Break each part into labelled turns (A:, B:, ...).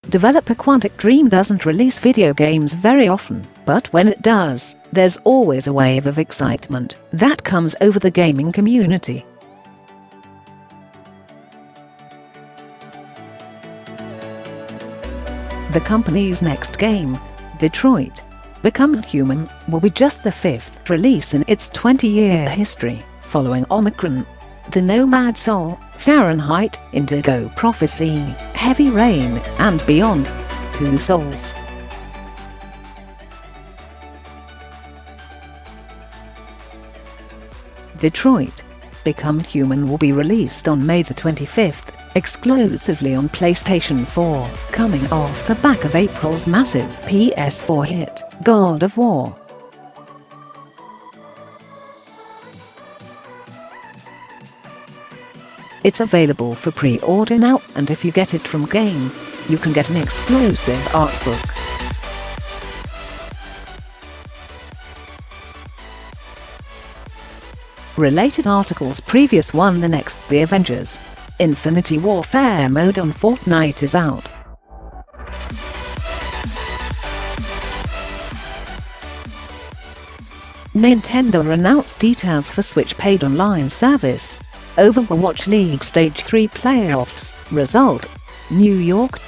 A: Developer Quantic Dream doesn't release video games very often, but when it does, there's always a wave of excitement that comes over the gaming community. The company's next game, Detroit: Become Human, will be just the 5th release in its 20-year history, following Omicron, The Nomad Soul, Fahrenheit, Indigo Prophecy, Heavy Rain, and Beyond Two Souls. Detroit: Become Human will be released on May the 25th, exclusively on PlayStation 4, coming off the back of April's massive PS4 hit, God of War. It's available for pre-order now, and if you get it from Game, you can get an exclusive art book. Related articles: Previous one, The next The Avengers Infinity Warfare mode on Fortnite is out. Nintendo announced details for Switch paid online service. Overwatch League Stage 3 playoffs, result: New York.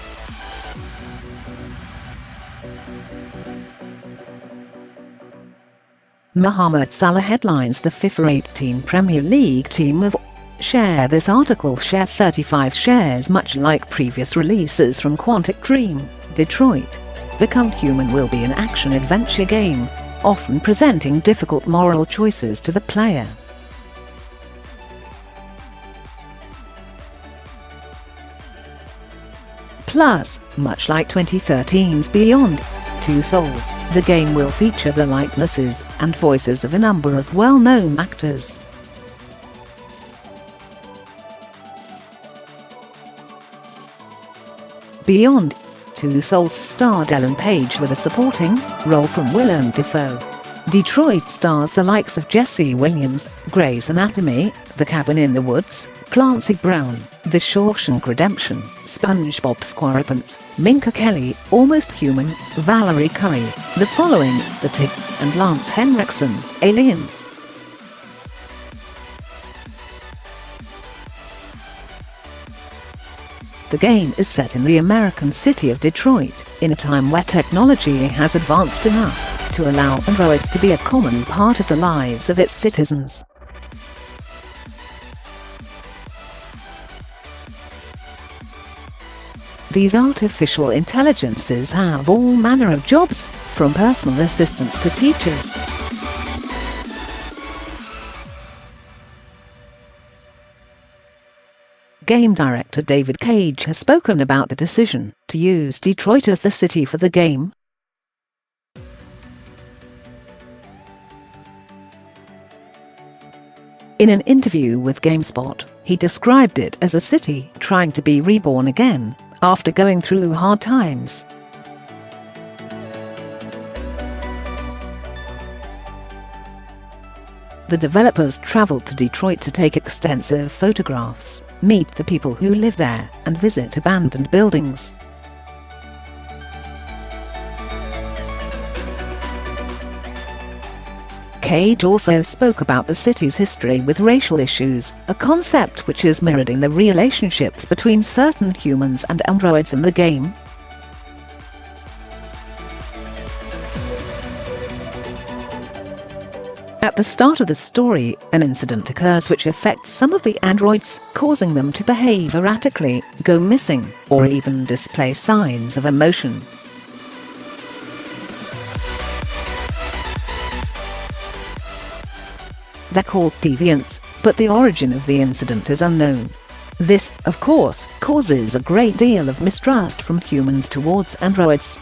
A: Mohamed Salah headlines the FIFA 18 Premier League team of. Share this article. Share 35 shares. Much like previous releases from Quantic Dream, Detroit: Become Human will be an action-adventure game, often presenting difficult moral choices to the player. Plus, much like 2013's Beyond Two Souls, the game will feature the likenesses and voices of a number of well-known actors. Beyond Two Souls starred Ellen Page with a supporting role from Willem Dafoe. Detroit stars the likes of Jesse Williams, Grey's Anatomy, The Cabin in the Woods, Clancy Brown, The Shawshank Redemption, SpongeBob SquarePants, Minka Kelly, Almost Human, Valerie Curry, The Following, The Tick, and Lance Henriksen, Aliens. The game is set in the American city of Detroit, in a time where technology has advanced enough to allow androids to be a common part of the lives of its citizens. These artificial intelligences have all manner of jobs, from personal assistants to teachers. Game director David Cage has spoken about the decision to use Detroit as the city for the game. In an interview with GameSpot, he described it as a city trying to be reborn again after going through hard times. The developers traveled to Detroit to take extensive photographs, meet the people who live there, and visit abandoned buildings. Cage also spoke about the city's history with racial issues, a concept which is mirrored in the relationships between certain humans and androids in the game. At the start of the story, an incident occurs which affects some of the androids, causing them to behave erratically, go missing, or even display signs of emotion. They're called deviants, but the origin of the incident is unknown. This, of course, causes a great deal of mistrust from humans towards androids.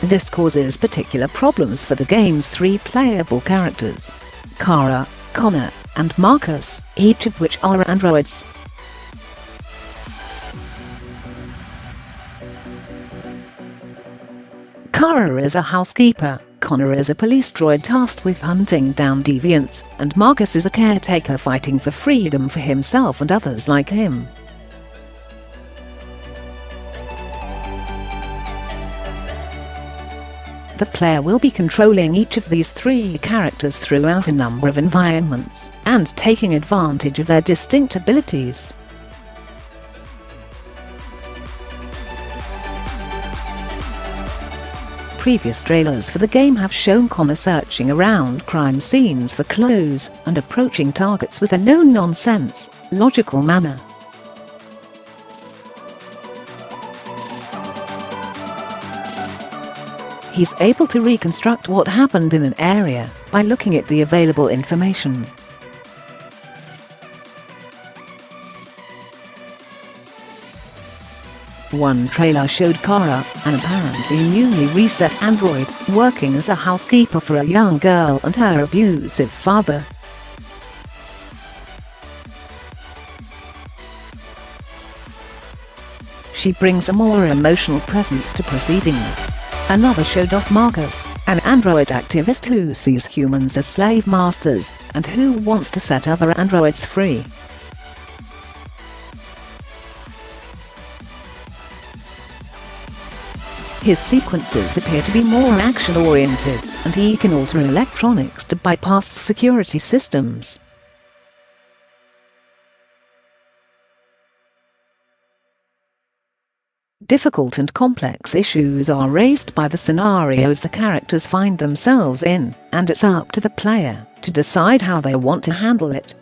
A: This causes particular problems for the game's three playable characters: Kara, Connor, and Marcus, each of which are androids. Kara is a housekeeper, Connor is a police droid tasked with hunting down deviants, and Marcus is a caretaker fighting for freedom for himself and others like him. The player will be controlling each of these three characters throughout a number of environments, and taking advantage of their distinct abilities. Previous trailers for the game have shown Connor searching around crime scenes for clues and approaching targets with a no-nonsense, logical manner. He's able to reconstruct what happened in an area by looking at the available information. One trailer showed Kara, an apparently newly reset android, working as a housekeeper for a young girl and her abusive father. She brings a more emotional presence to proceedings. Another showed off Marcus, an android activist who sees humans as slave masters and who wants to set other androids free. His sequences appear to be more action-oriented, and he can alter electronics to bypass security systems. Difficult and complex issues are raised by the scenarios the characters find themselves in, and it's up to the player to decide how they want to handle it.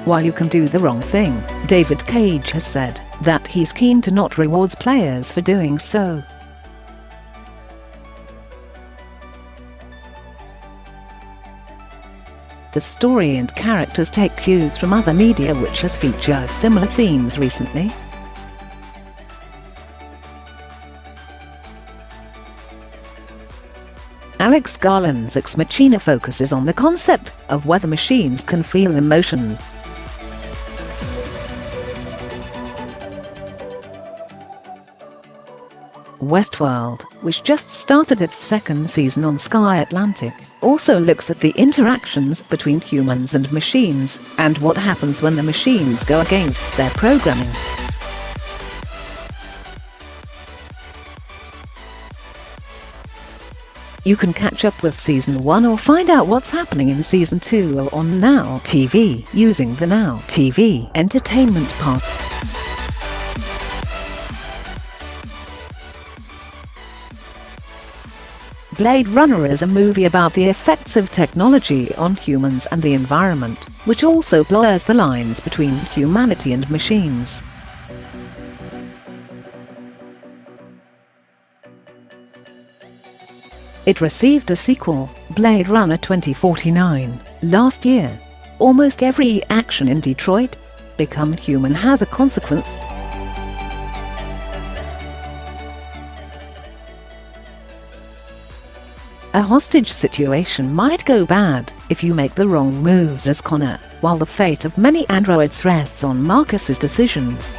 A: While you can do the wrong thing, David Cage has said that he's keen to not reward players for doing so. The story and characters take cues from other media which has featured similar themes recently. Alex Garland's Ex Machina focuses on the concept of whether machines can feel emotions. Westworld, which just started its second season on Sky Atlantic, also looks at the interactions between humans and machines, and what happens when the machines go against their programming. You can catch up with Season 1 or find out what's happening in Season 2 on Now TV using the Now TV Entertainment Pass. Blade Runner is a movie about the effects of technology on humans and the environment, which also blurs the lines between humanity and machines. It received a sequel, Blade Runner 2049, last year. Almost every action in Detroit Become Human has a consequence. A hostage situation might go bad if you make the wrong moves as Connor, while the fate of many androids rests on Marcus's decisions.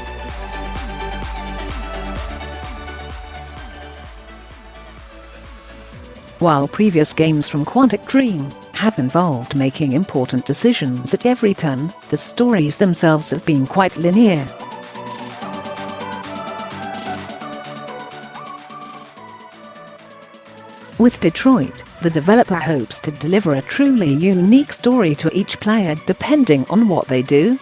A: While previous games from Quantic Dream have involved making important decisions at every turn, the stories themselves have been quite linear. With Detroit, the developer hopes to deliver a truly unique story to each player depending on what they do.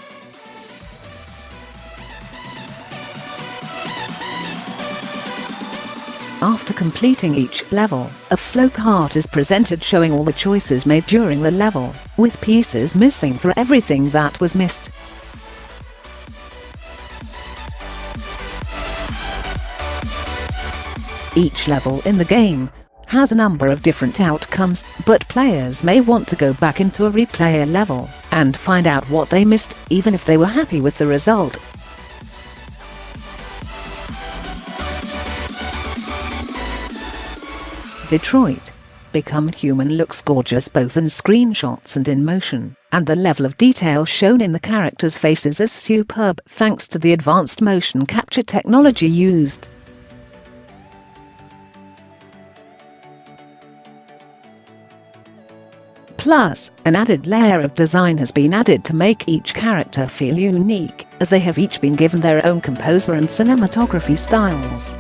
A: After completing each level, a flowchart is presented showing all the choices made during the level, with pieces missing for everything that was missed. Each level in the game has a number of different outcomes, but players may want to go back into a replay level and find out what they missed, even if they were happy with the result. Detroit Become Human looks gorgeous both in screenshots and in motion, and the level of detail shown in the characters' faces is superb thanks to the advanced motion capture technology used. Plus, an added layer of design has been added to make each character feel unique, as they have each been given their own composer and cinematography styles.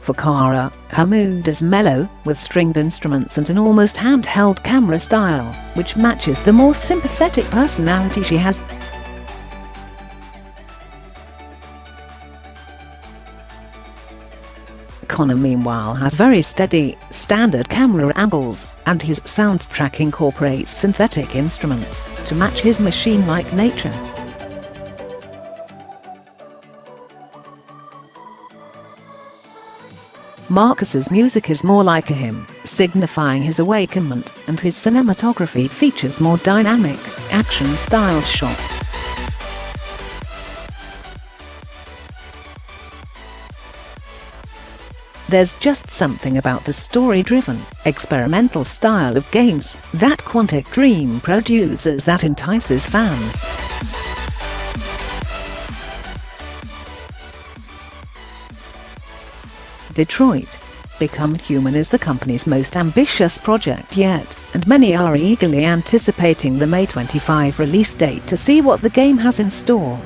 A: For Kara, her mood is mellow, with stringed instruments and an almost handheld camera style, which matches the more sympathetic personality she has. Connor meanwhile has very steady, standard camera angles, and his soundtrack incorporates synthetic instruments to match his machine-like nature. Marcus's music is more like a hymn, signifying his awakenment, and his cinematography features more dynamic, action-style shots. There's just something about the story-driven, experimental style of games that Quantic Dream produces that entices fans. Detroit: Become Human is the company's most ambitious project yet, and many are eagerly anticipating the May 25 release date to see what the game has in store.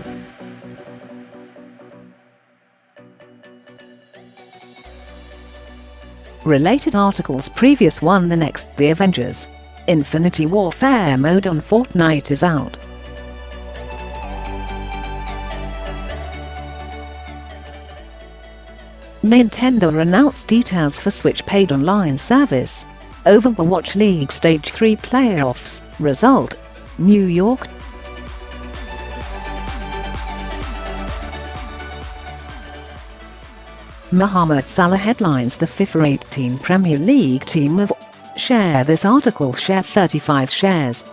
A: Related articles: Previous one. The next, The Avengers Infinity Warfare mode on Fortnite is out. Nintendo announced details for Switch paid online service. Overwatch League Stage 3 playoffs result: New York. Mohamed Salah headlines the FIFA 18 Premier League team of. Share this article. Share 35 shares.